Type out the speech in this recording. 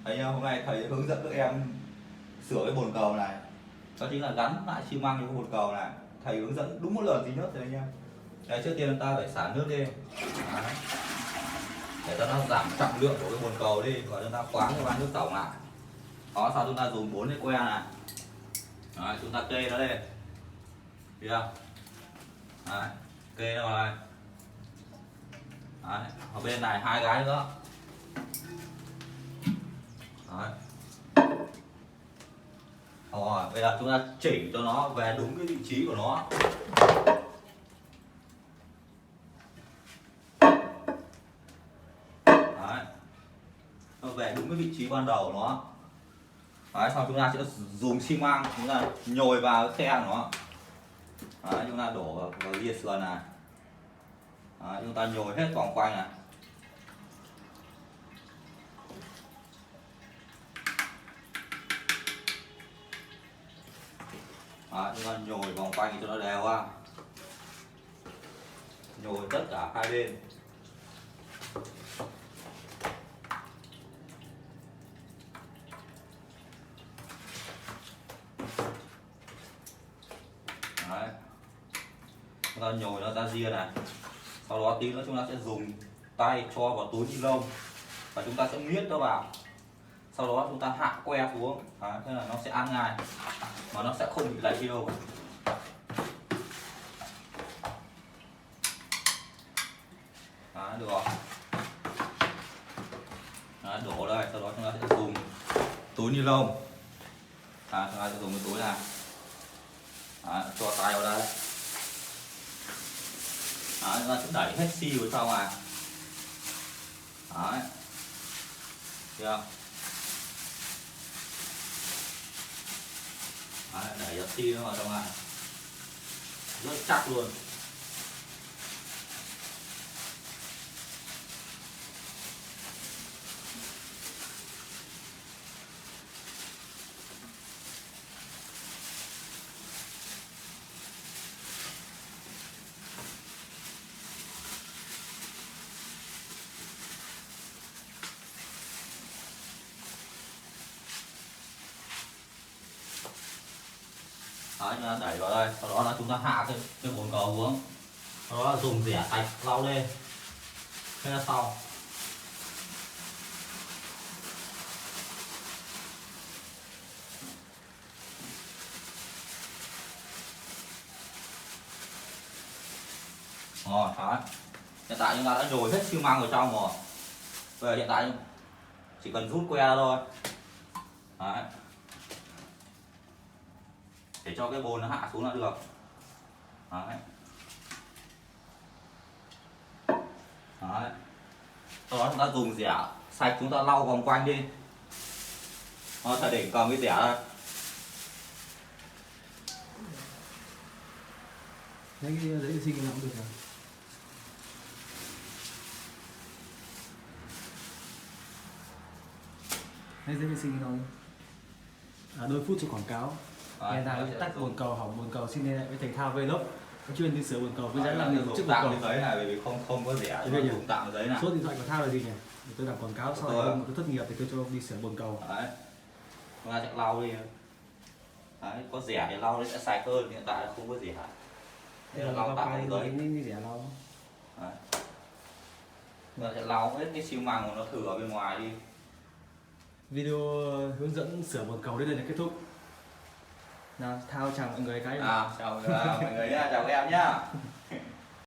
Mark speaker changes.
Speaker 1: Đấy nhá, hôm nay thầy hướng dẫn các em sửa cái bồn cầu này. Đó chính là gắn lại xi măng cái bồn cầu này. Thầy hướng dẫn đúng một lần duy nhất thôi nhá. Đấy, trước tiên chúng ta phải xả nước lên. Đấy. Để cho nó giảm trọng lượng của cái bồn cầu đi và chúng ta khoáng cái van nước tổng lại. Đó, sau chúng ta dùng 4 cái que này. Đấy, chúng ta kê nó lên. Thấy chưa? Đấy, kê nó vào đây. Đấy, ở bên này 2 cái nữa. Đấy. Rồi, bây giờ chúng ta chỉnh cho nó về đúng cái vị trí của nó. Đấy. Nó về đúng cái vị trí ban đầu của nó. Đấy, sau chúng ta sẽ dùng xi măng chúng ta nhồi vào cái khe của nó. Đấy, chúng ta đổ vào ria sườn này. Đấy, chúng ta nhồi hết vòng quanh này. Đấy, chúng ta nhồi vòng quanh cho nó đều ra. Nhồi tất cả hai bên. Đấy. Chúng ta nhồi nó ra ria này. Sau đó tí nữa chúng ta sẽ dùng tay cho vào túi ni lông và chúng ta sẽ miết nó vào. Sau đó chúng ta hạ que xuống. Đấy, thế là nó sẽ ăn ngay mà nó sẽ không bị lệch đi đâu. Đấy, được rồi. Đấy, đổ đây, sau đó chúng ta sẽ dùng túi ni lông. Chúng ta sẽ dùng cái túi này. Đấy, cho tay vào đây. Đấy, chúng ta sẽ đẩy hết xi vào trong này. Đấy. Được không? Đấy, đẩy giật xi nó vào trong này. Rất chắc luôn. Đấy, chúng ta đẩy vào đây, sau đó là chúng ta hạ cái bồn cầu xuống, sau đó là dùng rẻ sạch lau lên, thế là xong. Rồi, đấy. Hiện tại chúng ta đã nhồi hết xi măng vào trong rồi. Bây giờ hiện tại chỉ cần rút que ra thôi. Đấy. Để cho cái bồn nó hạ xuống là được. Đấy. Đấy. Sau đó chúng ta dùng rẻ sạch chúng ta lau vòng quanh đi. Thầy để cầm cái rẻ đây.
Speaker 2: Lấy cái giấy vệ sinh cái nào cũng được rồi. Lấy giấy vệ sinh thôi. Đôi phút cho quảng cáo. Hiện tại tắt bồn cầu, hỏng bồn cầu, xin liên hệ với thầy Thao Vlog, có chuyên đi sửa bồn cầu với giá 5.000 chiếc bồn cầu.
Speaker 1: Giấy này bởi vì không có rẻ, chúng ta dùng tạm giấy này.
Speaker 2: Số điện thoại của Thao là gì nhỉ? Để tôi làm quảng cáo sau này tôi thất nghiệp thì tôi cho đi sửa bồn cầu.
Speaker 1: Đấy. Chúng ta sẽ lau đi. Đấy, có rẻ thì lau nó sẽ sạch hơn, hiện tại là không có rẻ. Đây là lau tạm giấy.
Speaker 2: Cái rẻ lau.
Speaker 1: Đấy. Chúng ta sẽ lau hết cái xi măng của nó thử ở bên ngoài đi.
Speaker 2: Video hướng dẫn sửa bồn cầu đến đây là kết thúc. Nào, Thao chào mọi người cái.
Speaker 1: Chào mọi người nhá, chào các em nhá.